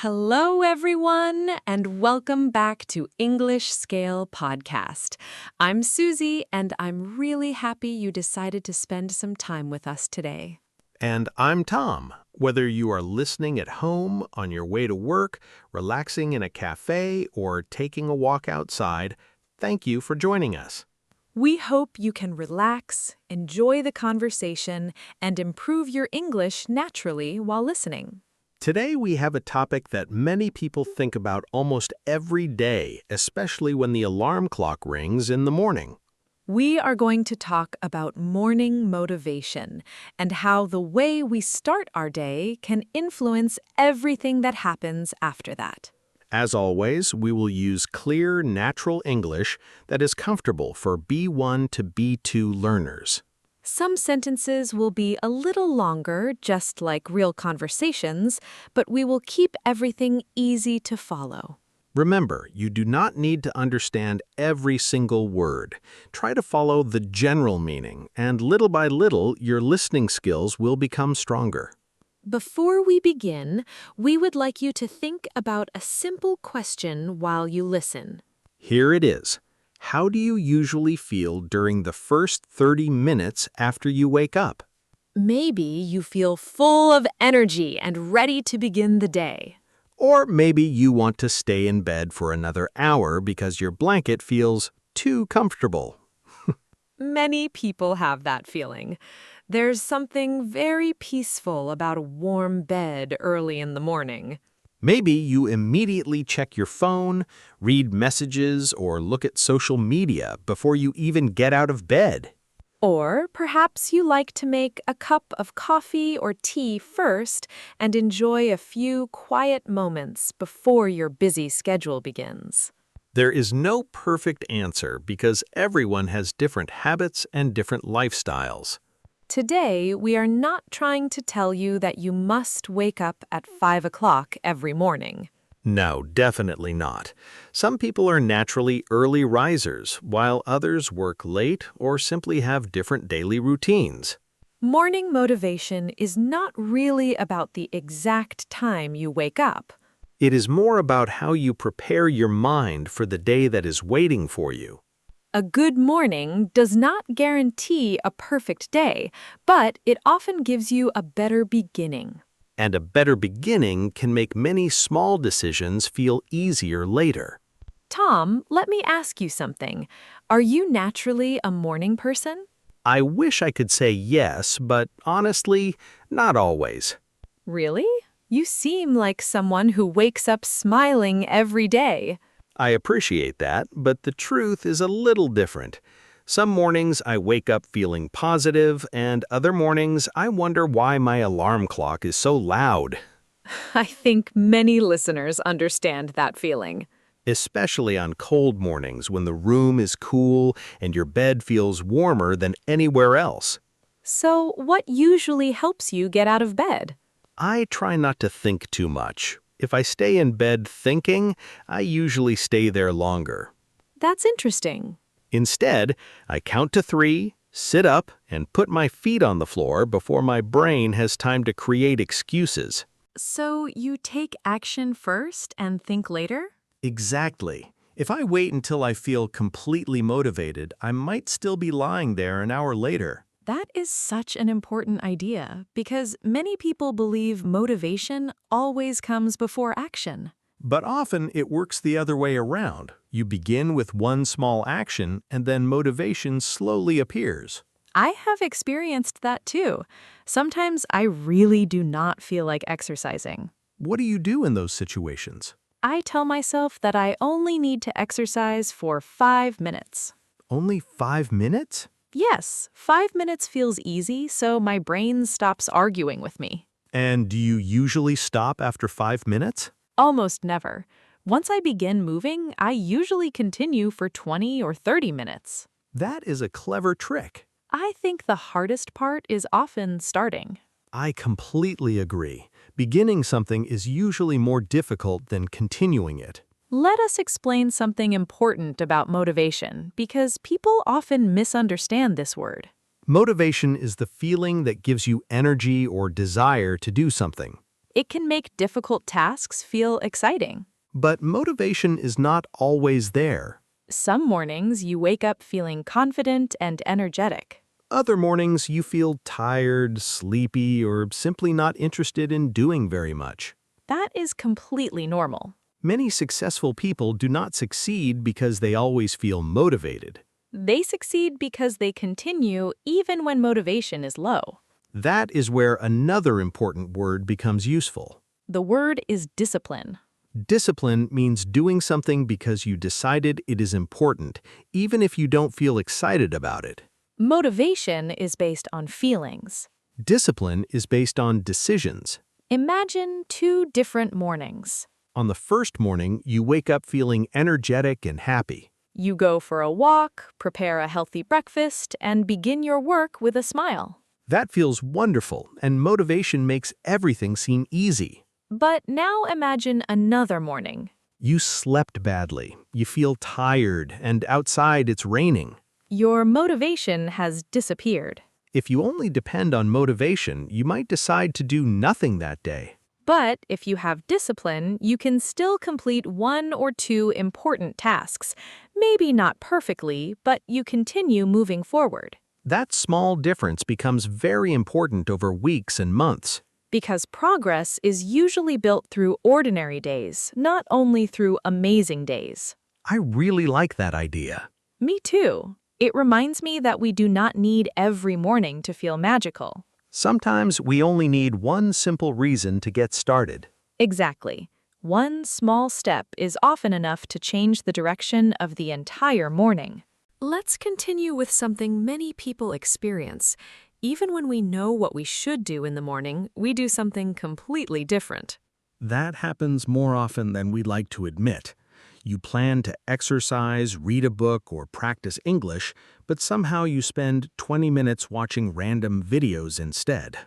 Hello, everyone, and welcome back to English Scale Podcast. I'm Suzie, and I'm really happy you decided to spend some time with us today. And I'm Tom. Whether you are listening at home, on your way to work, relaxing in a cafe, or taking a walk outside, thank you for joining us. We hope you can relax, enjoy the conversation, and improve your English naturally while listening. Today we have a topic that many people think about almost every day, especially when the alarm clock rings in the morning. We are going to talk about morning motivation and how the way we start our day can influence everything that happens after that. As always, we will use clear, natural English that is comfortable for B1 to B2 learners. Some sentences will be a little longer, just like real conversations, but we will keep everything easy to follow. Remember, you do not need to understand every single word. Try to follow the general meaning, and little by little, your listening skills will become stronger. Before we begin, we would like you to think about a simple question while you listen. Here it is. How do you usually feel during the first 30 minutes after you wake up? Maybe you feel full of energy and ready to begin the day. Or maybe you want to stay in bed for another hour because your blanket feels too comfortable. Many people have that feeling. There's something very peaceful about a warm bed early in the morning. Maybe you immediately check your phone, read messages, or look at social media before you even get out of bed. Or perhaps you like to make a cup of coffee or tea first and enjoy a few quiet moments before your busy schedule begins. There is no perfect answer because everyone has different habits and different lifestyles. Today, we are not trying to tell you that you must wake up at 5 o'clock every morning. No, definitely not. Some people are naturally early risers, while others work late or simply have different daily routines. Morning motivation is not really about the exact time you wake up. It is more about how you prepare your mind for the day that is waiting for you. A good morning does not guarantee a perfect day, but it often gives you a better beginning. And a better beginning can make many small decisions feel easier later. Tom, let me ask you something. Are you naturally a morning person? I wish I could say yes, but honestly, not always. Really? You seem like someone who wakes up smiling every day. I appreciate that, but the truth is a little different. Some mornings I wake up feeling positive, and other mornings I wonder why my alarm clock is so loud. I think many listeners understand that feeling. Especially on cold mornings when the room is cool and your bed feels warmer than anywhere else. So, what usually helps you get out of bed? I try not to think too much. If I stay in bed thinking, I usually stay there longer. That's interesting. Instead, I count to 3, sit up, and put my feet on the floor before my brain has time to create excuses. So, you take action first and think later? Exactly. If I wait until I feel completely motivated, I might still be lying there an hour later. That is such an important idea because many people believe motivation always comes before action. But often it works the other way around. You begin with one small action and then motivation slowly appears. I have experienced that too. Sometimes I really do not feel like exercising. What do you do in those situations? I tell myself that I only need to exercise for 5 minutes. Only 5 minutes? Yes, 5 minutes feels easy, so my brain stops arguing with me. And do you usually stop after 5 minutes? Almost never. Once I begin moving, I usually continue for 20 or 30 minutes. That is a clever trick. I think the hardest part is often starting. I completely agree. Beginning something is usually more difficult than continuing it. Let us explain something important about motivation, because people often misunderstand this word. Motivation is the feeling that gives you energy or desire to do something. It can make difficult tasks feel exciting. But motivation is not always there. Some mornings you wake up feeling confident and energetic. Other mornings you feel tired, sleepy, or simply not interested in doing very much. That is completely normal. Many successful people do not succeed because they always feel motivated. They succeed because they continue even when motivation is low. That is where another important word becomes useful. The word is discipline. Discipline means doing something because you decided it is important, even if you don't feel excited about it. Motivation is based on feelings. Discipline is based on decisions. Imagine two different mornings. On the first morning, you wake up feeling energetic and happy. You go for a walk, prepare a healthy breakfast, and begin your work with a smile. That feels wonderful, and motivation makes everything seem easy. But now imagine another morning. You slept badly, you feel tired, and outside it's raining. Your motivation has disappeared. If you only depend on motivation, you might decide to do nothing that day. But if you have discipline, you can still complete one or two important tasks. Maybe not perfectly, but you continue moving forward. That small difference becomes very important over weeks and months. Because progress is usually built through ordinary days, not only through amazing days. I really like that idea. Me too. It reminds me that we do not need every morning to feel magical. Sometimes we only need one simple reason to get started. Exactly. One small step is often enough to change the direction of the entire morning. Let's continue with something many people experience. Even when we know what we should do in the morning, we do something completely different. That happens more often than we'd like to admit. You plan to exercise, read a book, or practice English, but somehow you spend 20 minutes watching random videos instead.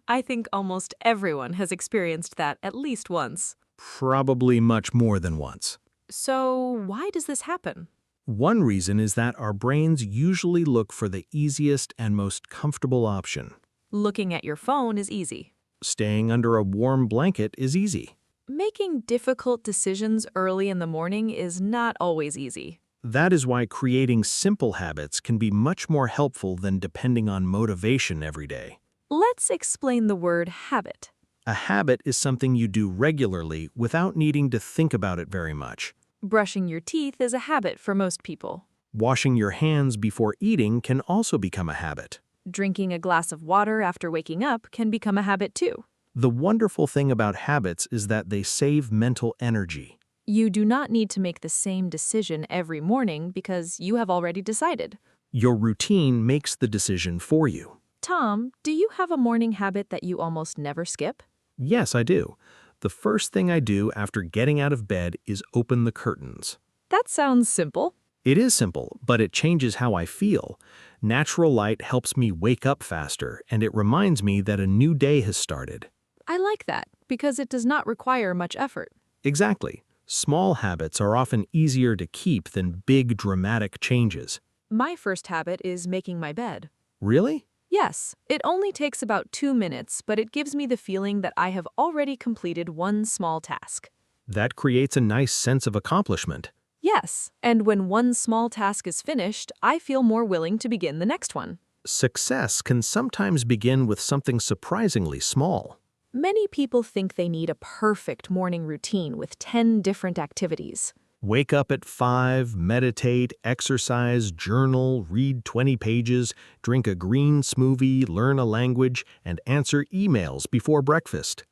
I think almost everyone has experienced that at least once. Probably much more than once. So, why does this happen? One reason is that our brains usually look for the easiest and most comfortable option. Looking at your phone is easy. Staying under a warm blanket is easy. Making difficult decisions early in the morning is not always easy. That is why creating simple habits can be much more helpful than depending on motivation every day. Let's explain the word habit. A habit is something you do regularly without needing to think about it very much. Brushing your teeth is a habit for most people. Washing your hands before eating can also become a habit. Drinking a glass of water after waking up can become a habit too. The wonderful thing about habits is that they save mental energy. You do not need to make the same decision every morning because you have already decided. Your routine makes the decision for you. Tom, do you have a morning habit that you almost never skip? Yes, I do. The first thing I do after getting out of bed is open the curtains. That sounds simple. It is simple, but it changes how I feel. Natural light helps me wake up faster, and it reminds me that a new day has started. I like that because it does not require much effort. Exactly. Small habits are often easier to keep than big, dramatic changes. My first habit is making my bed. Really? Yes, it only takes about 2 minutes, but it gives me the feeling that I have already completed one small task. That creates a nice sense of accomplishment. Yes, and when one small task is finished, I feel more willing to begin the next one. Success can sometimes begin with something surprisingly small. Many people think they need a perfect morning routine with 10 different activities. Wake up at 5, meditate, exercise, journal, read 20 pages, drink a green smoothie, learn a language, and answer emails before breakfast.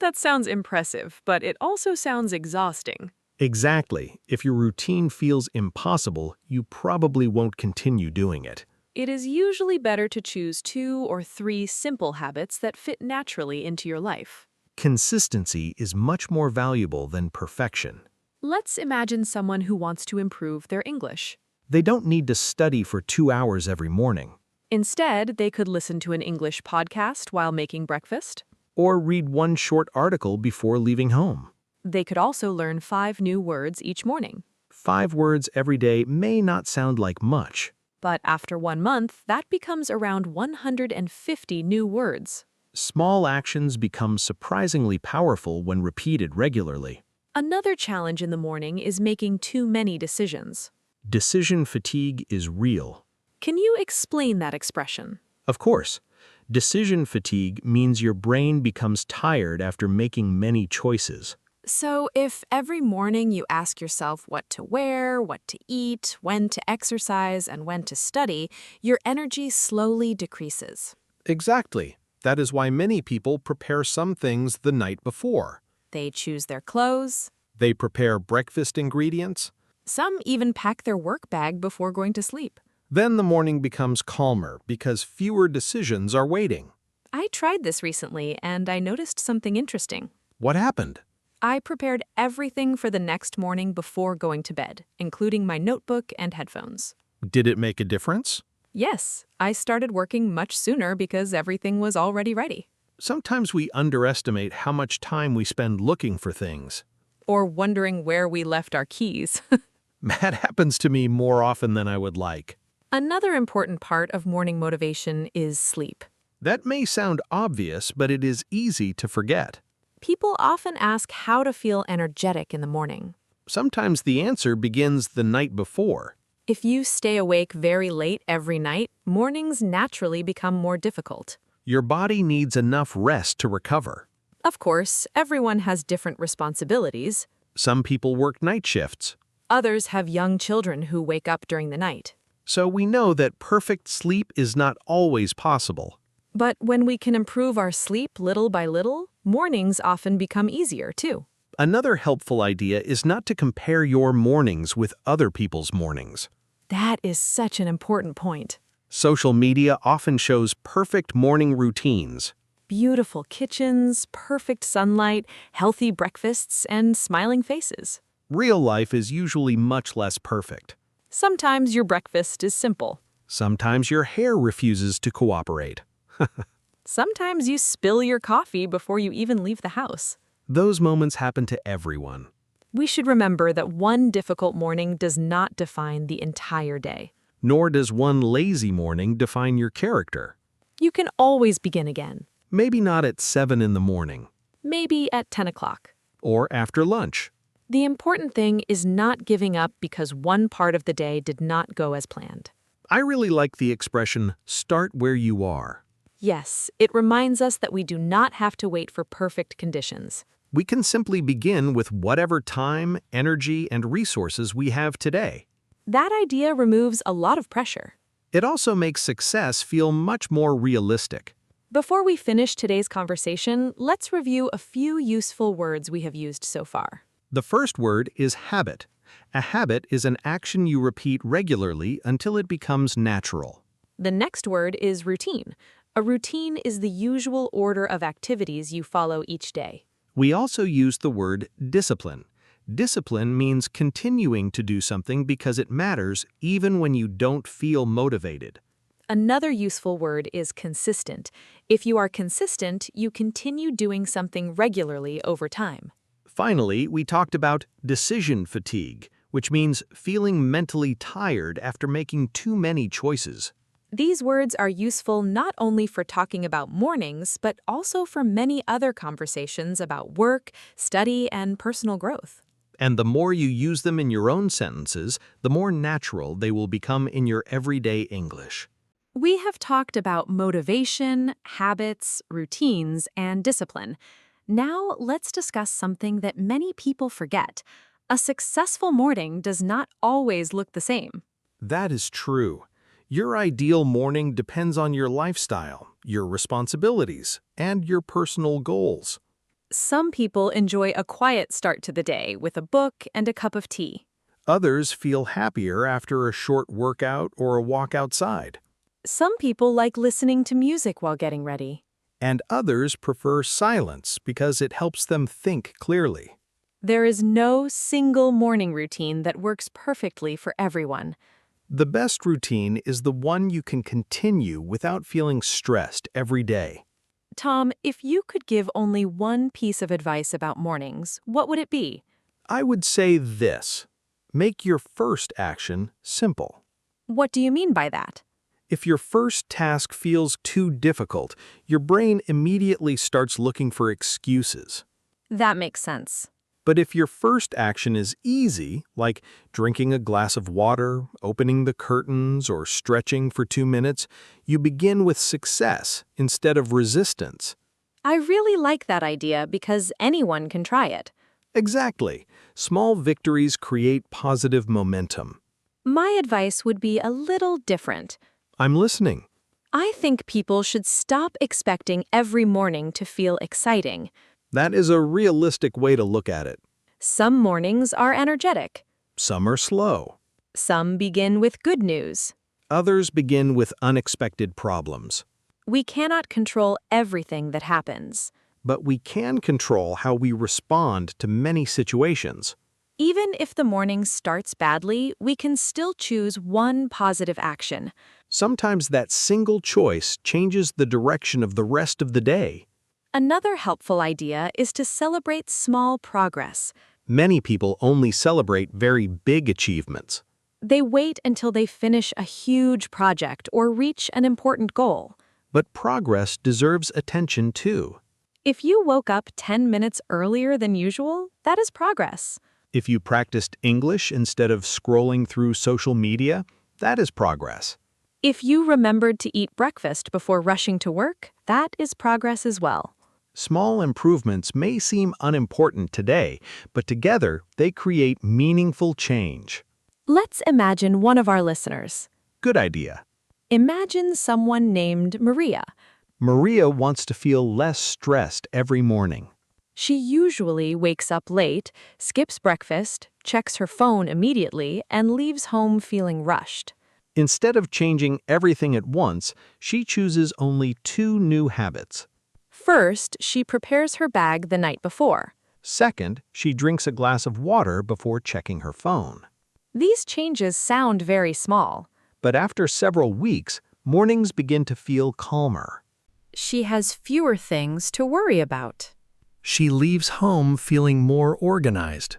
That sounds impressive, but it also sounds exhausting. Exactly. If your routine feels impossible, you probably won't continue doing it. It is usually better to choose 2 or 3 simple habits that fit naturally into your life. Consistency is much more valuable than perfection. Let's imagine someone who wants to improve their English. They don't need to study for 2 hours every morning, Instead, they could listen to an English podcast while making breakfast. or read one short article before leaving home. They could also learn 5 new words each morning. 5 words every day may not sound like much. But after 1 month, that becomes around 150 new words. Small actions become surprisingly powerful when repeated regularly. Another challenge in the morning is making too many decisions. Decision fatigue is real. Can you explain that expression? Of course, decision fatigue means your brain becomes tired after making many choices. So, if every morning you ask yourself what to wear, what to eat, when to exercise, and when to study, your energy slowly decreases. Exactly. That is why many people prepare some things the night before. They choose their clothes. They prepare breakfast ingredients. Some even pack their work bag before going to sleep. Then the morning becomes calmer because fewer decisions are waiting. I tried this recently and I noticed something interesting. What happened? I prepared everything for the next morning before going to bed, including my notebook and headphones. Did it make a difference? Yes, I started working much sooner because everything was already ready. Sometimes we underestimate how much time we spend looking for things. Or wondering where we left our keys. That happens to me more often than I would like. Another important part of morning motivation is sleep. That may sound obvious, but it is easy to forget. People often ask how to feel energetic in the morning. Sometimes the answer begins the night before. If you stay awake very late every night, mornings naturally become more difficult. Your body needs enough rest to recover. Of course, everyone has different responsibilities. Some people work night shifts. Others have young children who wake up during the night. So we know that perfect sleep is not always possible. But when we can improve our sleep little by little, mornings often become easier too. Another helpful idea is not to compare your mornings with other people's mornings. That is such an important point. Social media often shows perfect morning routines. Beautiful kitchens, perfect sunlight, healthy breakfasts, and smiling faces. Real life is usually much less perfect. Sometimes your breakfast is simple. Sometimes your hair refuses to cooperate. Sometimes you spill your coffee before you even leave the house. Those moments happen to everyone. We should remember that one difficult morning does not define the entire day. Nor does one lazy morning define your character. You can always begin again. Maybe not at 7 in the morning. Maybe at 10 o'clock. Or after lunch. The important thing is not giving up because one part of the day did not go as planned. I really like the expression, start where you are. Yes, it reminds us that we do not have to wait for perfect conditions. We can simply begin with whatever time, energy, and resources we have today. That idea removes a lot of pressure. It also makes success feel much more realistic. Before we finish today's conversation, let's review a few useful words we have used so far. The first word is habit. A habit is an action you repeat regularly until it becomes natural. The next word is routine. A routine is the usual order of activities you follow each day. We also use the word discipline. Discipline means continuing to do something because it matters even when you don't feel motivated. Another useful word is consistent. If you are consistent, you continue doing something regularly over time. Finally, we talked about decision fatigue, which means feeling mentally tired after making too many choices. These words are useful not only for talking about mornings, but also for many other conversations about work, study, and personal growth. And the more you use them in your own sentences, the more natural they will become in your everyday English. We have talked about motivation, habits, routines, and discipline. Now let's discuss something that many people forget. A successful morning does not always look the same. That is true. Your ideal morning depends on your lifestyle, your responsibilities, and your personal goals. Some people enjoy a quiet start to the day with a book and a cup of tea. Others feel happier after a short workout or a walk outside. Some people like listening to music while getting ready. And others prefer silence because it helps them think clearly. There is no single morning routine that works perfectly for everyone. The best routine is the one you can continue without feeling stressed every day. Tom, if you could give only one piece of advice about mornings, what would it be? I would say this. Make your first action simple. What do you mean by that? If your first task feels too difficult, your brain immediately starts looking for excuses. That makes sense. But if your first action is easy, like drinking a glass of water, opening the curtains, or stretching for 2 minutes, you begin with success instead of resistance. I really like that idea because anyone can try it. Exactly. Small victories create positive momentum. My advice would be a little different. I'm listening. I think people should stop expecting every morning to feel exciting. That is a realistic way to look at it. Some mornings are energetic. Some are slow. Some begin with good news. Others begin with unexpected problems. We cannot control everything that happens. But we can control how we respond to many situations. Even if the morning starts badly, we can still choose one positive action. Sometimes that single choice changes the direction of the rest of the day. Another helpful idea is to celebrate small progress. Many people only celebrate very big achievements. They wait until they finish a huge project or reach an important goal. But progress deserves attention too. If you woke up 10 minutes earlier than usual, that is progress. If you practiced English instead of scrolling through social media, that is progress. If you remembered to eat breakfast before rushing to work, that is progress as well. Small improvements may seem unimportant today, but together they create meaningful change. Let's imagine one of our listeners. Good idea. Imagine someone named Maria. Maria wants to feel less stressed every morning. She usually wakes up late, skips breakfast, checks her phone immediately, and leaves home feeling rushed. Instead of changing everything at once, she chooses only 2 new habits. First, she prepares her bag the night before. Second, she drinks a glass of water before checking her phone. These changes sound very small. But after several weeks, mornings begin to feel calmer. She has fewer things to worry about. She leaves home feeling more organized.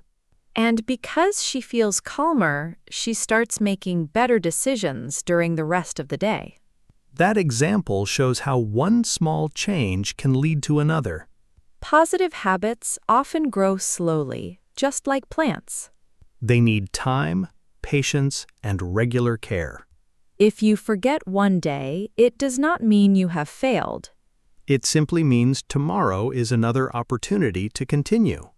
And because she feels calmer, she starts making better decisions during the rest of the day. That example shows how one small change can lead to another. Positive habits often grow slowly, just like plants. They need time, patience, and regular care. If you forget one day, it does not mean you have failed. It simply means tomorrow is another opportunity to continue.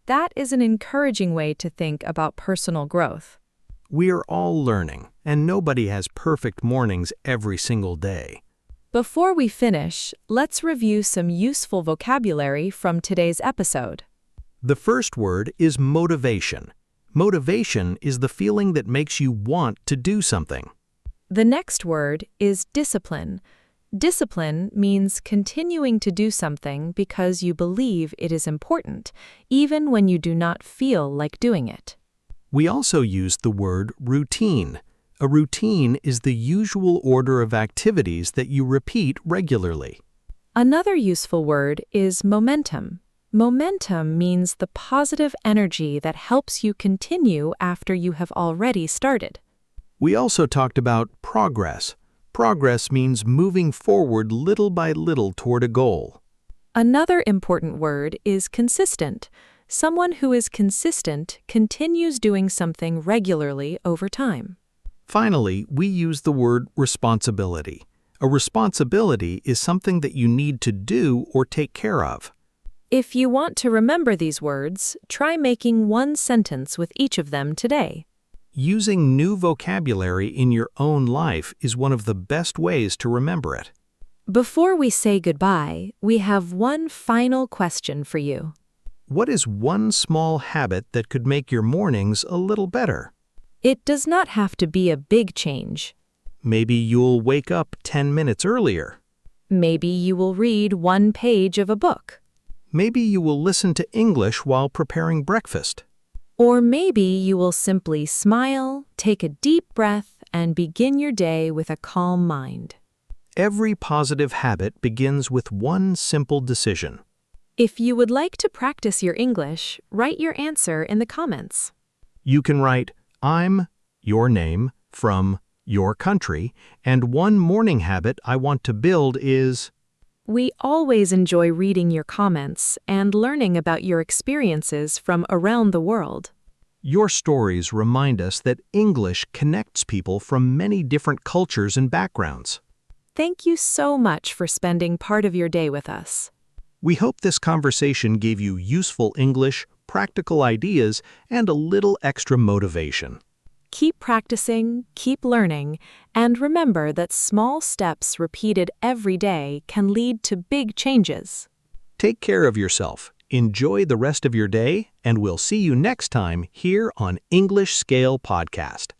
That is an encouraging way to think about personal growth. We are all learning, and nobody has perfect mornings every single day. Before we finish, let's review some useful vocabulary from today's episode. The first word is motivation. Motivation is the feeling that makes you want to do something. The next word is discipline. Discipline means continuing to do something because you believe it is important, even when you do not feel like doing it. We also use the word routine. A routine is the usual order of activities that you repeat regularly. Another useful word is momentum. Momentum means the positive energy that helps you continue after you have already started. We also talked about progress. Progress means moving forward little by little toward a goal. Another important word is consistent. Someone who is consistent continues doing something regularly over time. Finally, we use the word responsibility. A responsibility is something that you need to do or take care of. If you want to remember these words, try making one sentence with each of them today. Using new vocabulary in your own life is one of the best ways to remember it. Before we say goodbye, we have one final question for you. What is one small habit that could make your mornings a little better? It does not have to be a big change. Maybe you'll wake up 10 minutes earlier. Maybe you will read one page of a book. Maybe you will listen to English while preparing breakfast. Or maybe you will simply smile, take a deep breath, and begin your day with a calm mind. Every positive habit begins with one simple decision. If you would like to practice your English, write your answer in the comments. You can write, I'm, your name, from, your country, and one morning habit I want to build is... We always enjoy reading your comments and learning about your experiences from around the world. Your stories remind us that English connects people from many different cultures and backgrounds. Thank you so much for spending part of your day with us. We hope this conversation gave you useful English, practical ideas, and a little extra motivation. Keep practicing, keep learning, and remember that small steps repeated every day can lead to big changes. Take care of yourself, enjoy the rest of your day, and we'll see you next time here on English Scale Podcast.